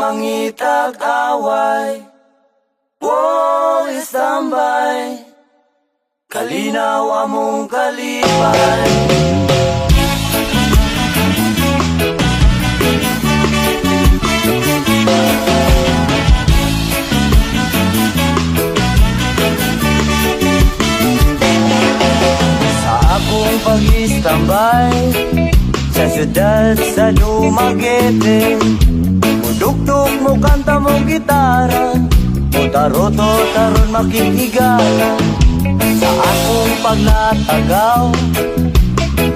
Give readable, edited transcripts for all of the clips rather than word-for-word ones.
mangitag away. Wow, istambay, kalinaw among kalipay. Sa akong pag-istambay sa syudad sa Dumaguete, mudugtog mo kanta mo gitara, mutaroto taron makikigala. Sa akong paglatagaw,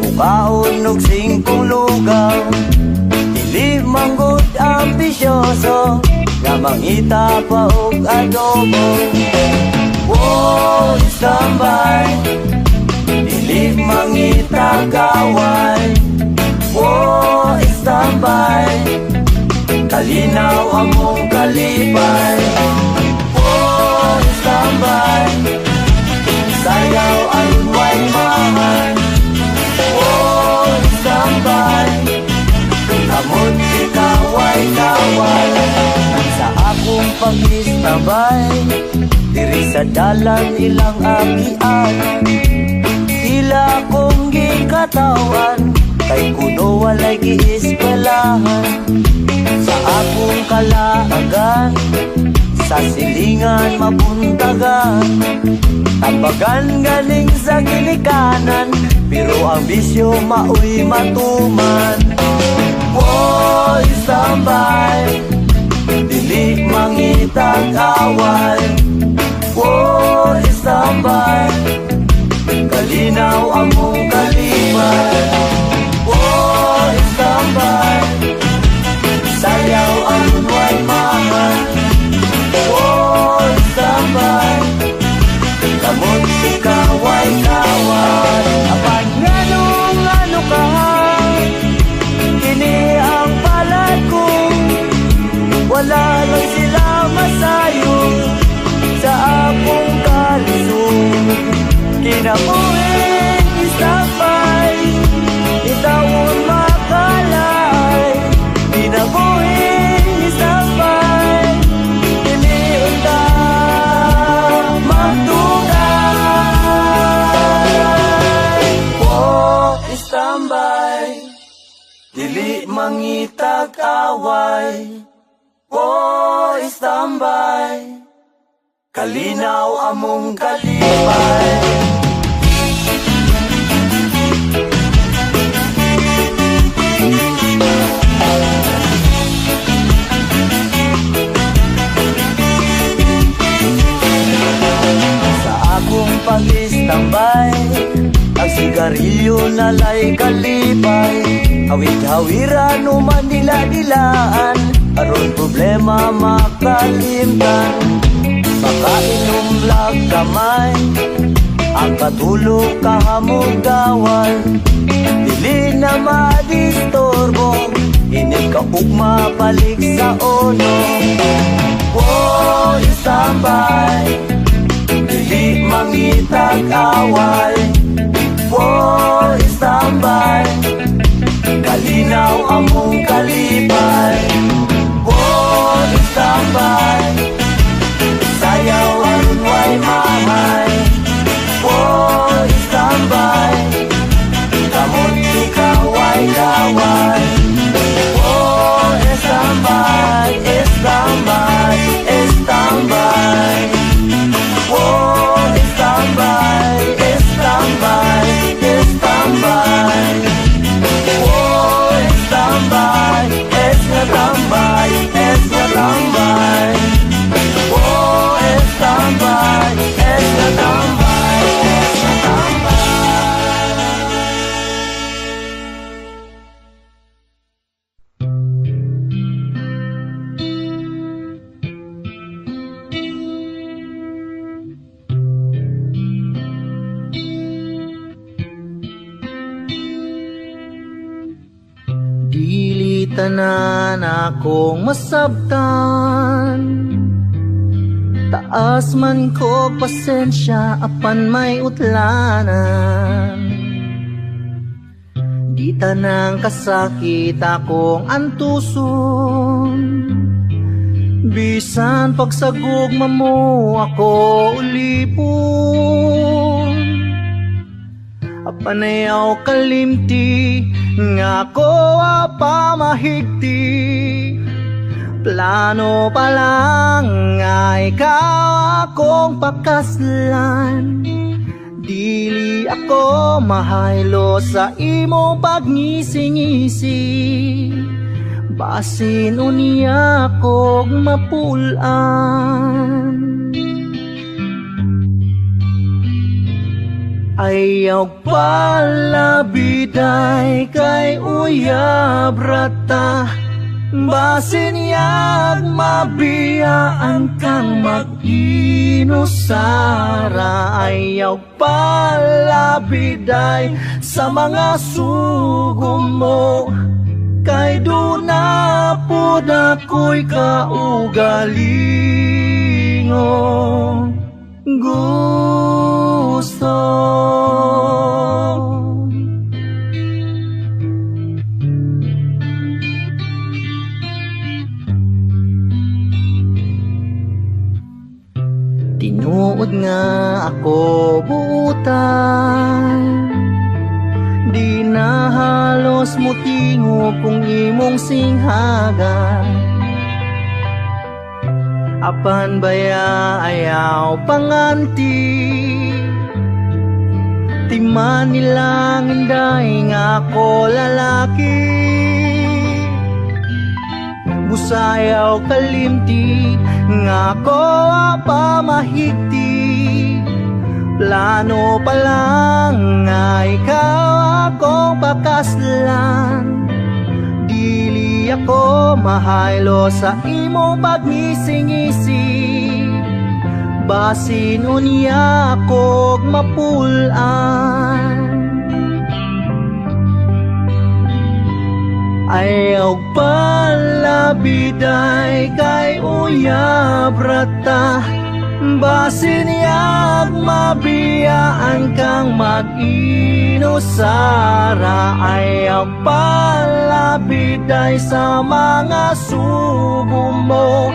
mukaon og singkong lugaw, dili manggod ambisyoso, nga mangita pa og adobo. Wow, istambay, dili mangita kaway. Wow, istambay, kalinaw among kalipay. Wow, istambay, sayaw aron way mahay. Wow, istambay, kamot ikaway-kaway. Sa akong pag-istambay, diri sa dalan ilang agian, tila kong gikatawan, kay kuno walay giiskwelahan. Sa akong kalaagan, sa silingan mabuntagan, tambagan galing sa ginikanan, pero ang bisyo maoy matuman. Wow, istambay, dili mangitag away. Wow, istambay, kalinaw among kalipay. Wow, istambay, sayaw aron way mahay. Wow, istambay, kamot ikaway-kaway. Apan nganong ano ka, kini ang palad ko, wala lang sila masayo sa akong kalisod. Kinabuhin istambay, itawon makalay. Kinabuhin istambay, diliun ta magtugay. Oh, istambay, dili mangitag away. Oh, istambay, kalinaw among kalipay. Sa akong pag-istambay, ang sigarilyo nalay kalipay. Hawid-hawiran o manila-dilaan, aron problema makalimtan. Makainom lag kamay, ang katulog kahamugawal, dili na madistorbo, inig kaugma balik sa ono. Wow, istambay, dili mangitag away. Wow, istambay, kalinaw among kalipay. Wow, istambay, sayaw aron way mahay. Wow, istambay, kamot ikaway-kaway. Wow, istambay, istambay, istambay. Wow, istambay, istambay, istambay. Wow, istambay, istambay, istambay. Oh, estambay, estambay, estambay. Dili tanan akong masabtan, taas man ko pasensya apan may utlanan. Di tanang kasakit akong antuson, Bisan pagsagugma mo ako ulipon, apanayaw kalimti nga ko pamahigti. Plano pa lang nga ikaw akong pakaslan. Dili ako mahaylo sa imong pagngisi-ngisi. Basin unya kog mapulan. Ayaw palabiday kay uyab rata. Basin yag mabiyaan kang mag-inusara. Ayaw palabiday sa mga sugom mo, kay doon na po na ko'y kaugalingon gusto. Tinuod nga ako buutan, di na halos mutingo kung imong singhagan. Apan baya ayaw panganti, timan nilang inday nga ako lalaki. Busayaw kalimti nga ko pamahigti. Plano pa lang nga ikaw akong pakaslan. Dili ako mahaylo sa imong pagngisi-ngisi. Basin unya akong mapulan. Ayaw palabiday kay uyab rata. Basin yag mabiyaan kang mag-inusara. Ayaw palabiday sa mga subong mo,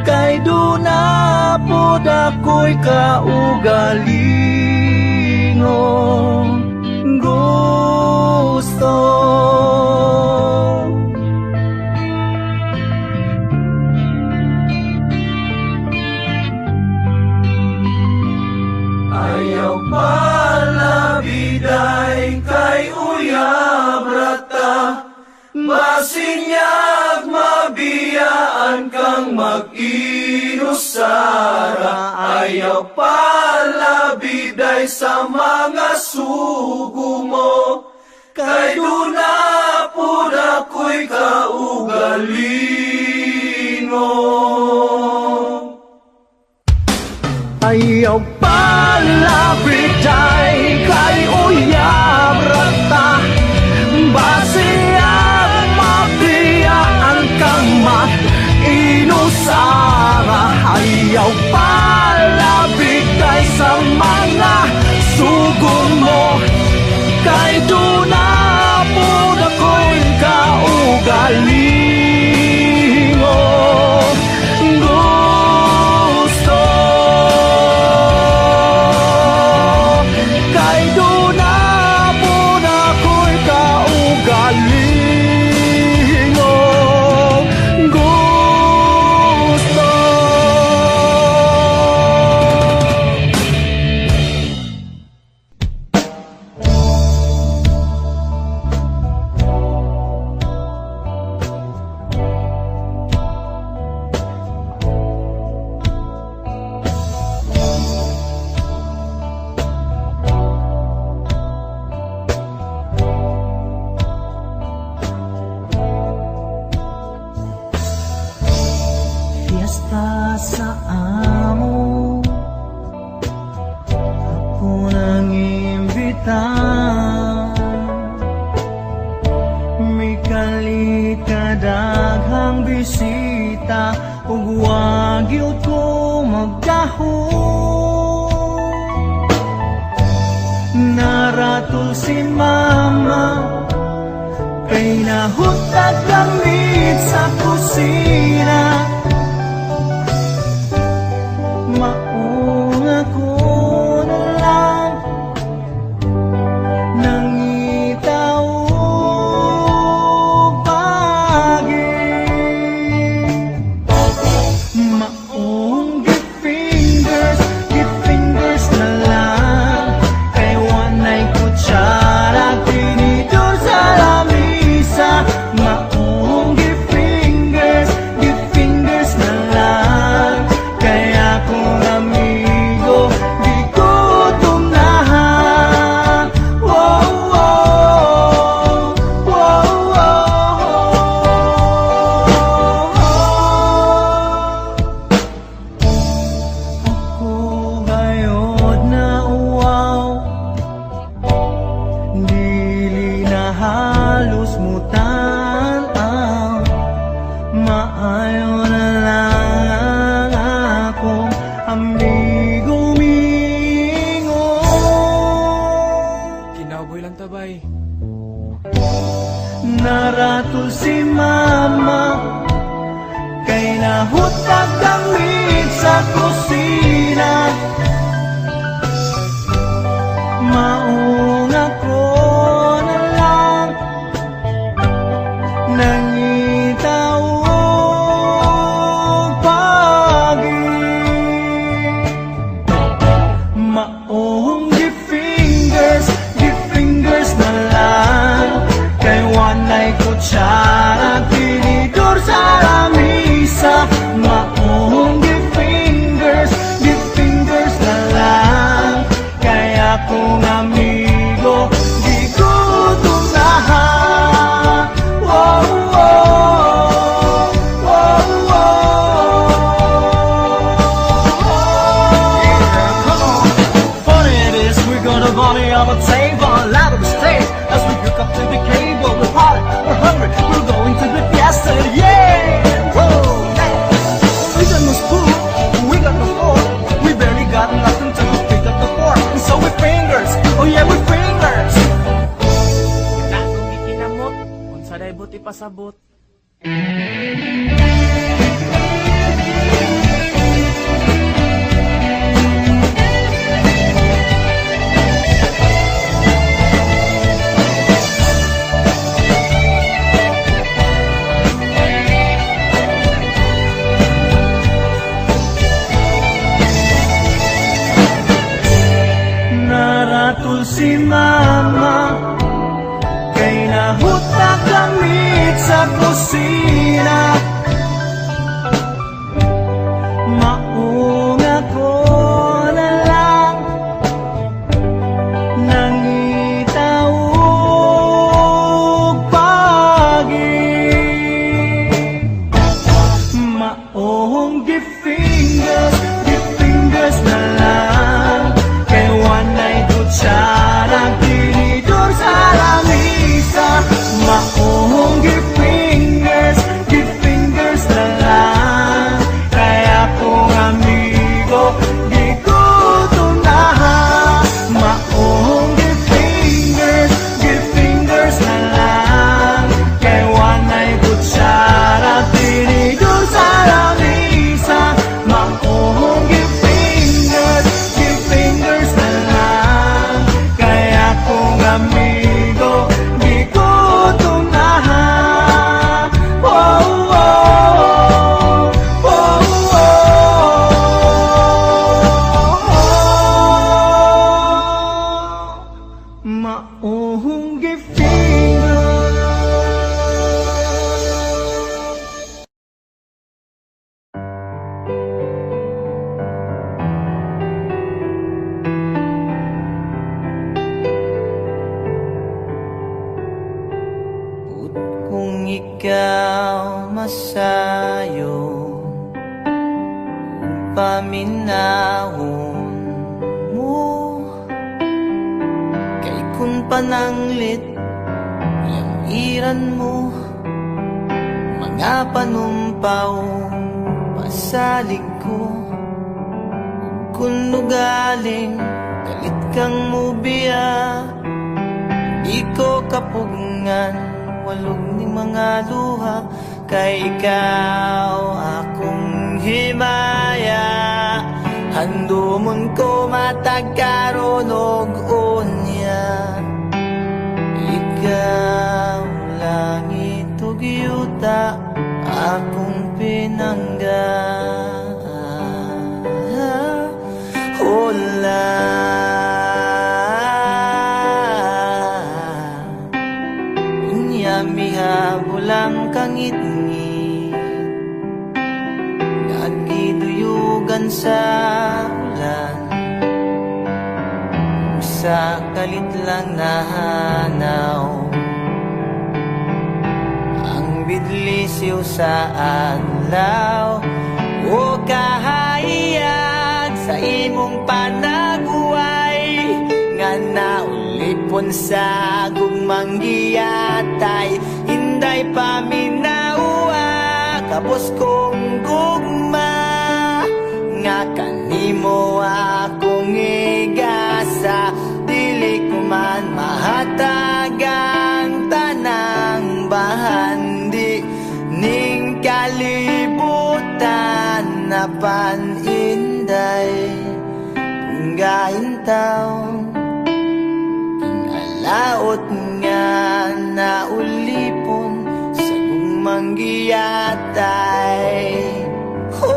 kay doon na po ako'y kaugalingon gusto. Ayaw palabiday kay uyab rata. Basin yag mabiyaan kang mag-inusara. Ayaw palabiday sa mga sugo mo, kay doon na po ako'y kaugalingon. Ayaw palabiday kay uyab rata. Basiyang mabiyaan kang mag-inusara. Ayaw palabiday sa mga sugong mo, kay doon na po ako'y kaugalingon gusto. Kay doon na po ako'y kaugalingon gusto. Fiesta sa amo, ako nang imbita. May kalit kadaghang bisita, ug wag yun ko magdahon. Naratol si mama, kay nahutag gamit sa kusina. halos mutan ang maayo na lang akong amigo mingo. Kinaboy lang tabay. Naratol si mama kay nahutag gamit sa kusina. Maong ako na lang nangitaw pagi. Maong di fingers na lang kay wanay kutsara tinidor sa lamisa. Maong di fingers na lang kay akong amigo di ko tunahan. Wow, wow, wow, wow. Funny it is, we're gonna volley on a table, a lot of mistakes as we hook up to the cable. We're hot, we're hungry, we're going to the fiesta, yeah! Whoa, yeah! We got no spoon, we got no fork, we barely got nothing to pick up the fork. And so with fingers, oh yeah, with fingers. Tatong gikinamot, unsa day buti pasabot. Naratul si mama kay nahutak gamit sa kusina. Maong ako na lang nangitaw pagi. Maong di fingers na lang kay wanay kutsara tinidor sa lamisa. Maong di fingers na lang kay akong amigo di ko tunahan. Maong di fingers na lang kay wanay kutsara tinidor sa lamisa. Maong di fingers na lang kay akong amigo di ko tunahan. Oh, oh, oh, oh. Maong di fingers. Kung ikaw masayo paminahon mo kay kung pananglit yung iran mo mga panumpaw pasalig ko kung nugaling galit kang mubiya di ko kapugngan walog ni mga luha kay ikaw akong himaya. Handumon ko matagkaroon og unya. Ikaw langit ug yuta akong pinangga. Hola mihabulang kangit-ngit nagiduyugan sa ulan sa kalit lang nahanaw ang bidlisiw sa adlaw o kahayag sa imong panaguway nga naulip lipon sa gugmang giyatay, hinday paminawa kapos kong gugma, nga kanimo akong igasa, dili ko man mahatagang tanang bahandi, ning kalibutan na paninday, punggain taong laot nga naulipon sa gugmang giyatay. Oh!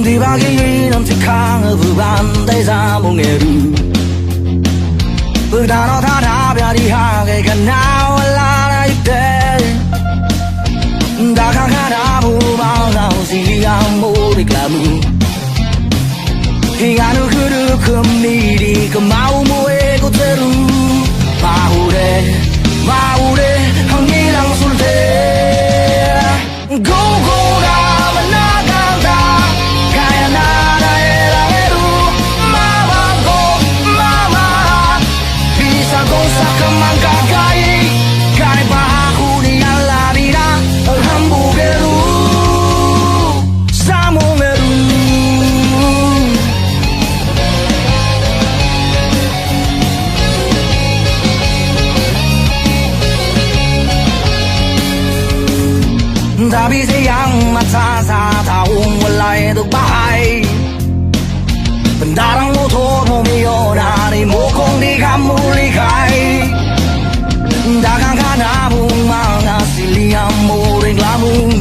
Di bagi nam si khang vu ban dai sa mong nghe ru bu da no tha tha pya di ha ge ka na la dai de da kha kha da bu ba la si ya mo di kla mu hi ga nu khu du khum ni di ka mau mo e ko te ru ma hu de hang ni lang sul de go go da ma na ga da kaya na da era eru mama go mama bisa go sa kamangka kai kai ba aku di ala vida hamburgeru samomeru Tapi sayang mata sa taong walay bahay, pendarang motor mo milyonario mo kung di ka mulikay, dagang ka na mong mga silihan mo rin lamong,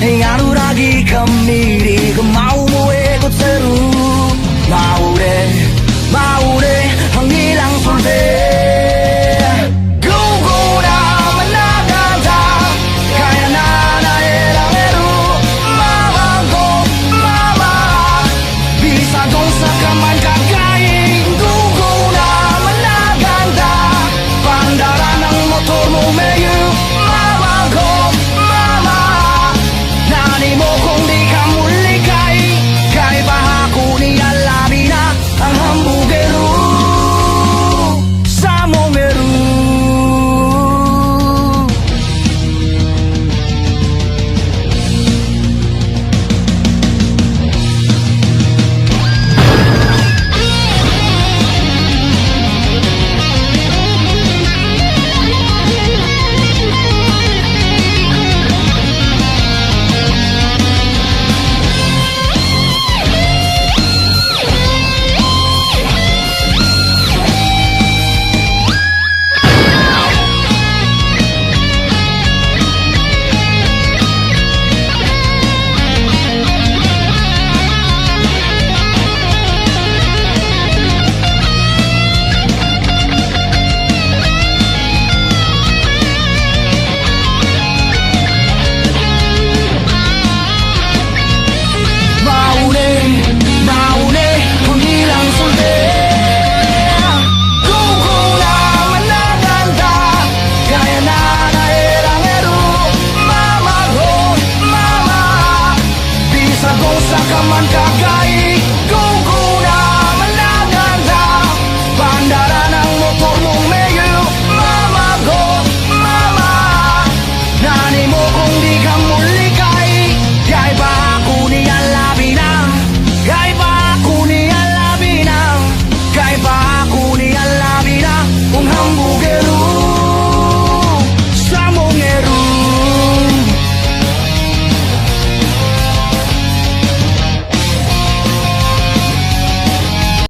ano lagi kami di ka mau mo ikot sa ru, maure ang ilang sulde.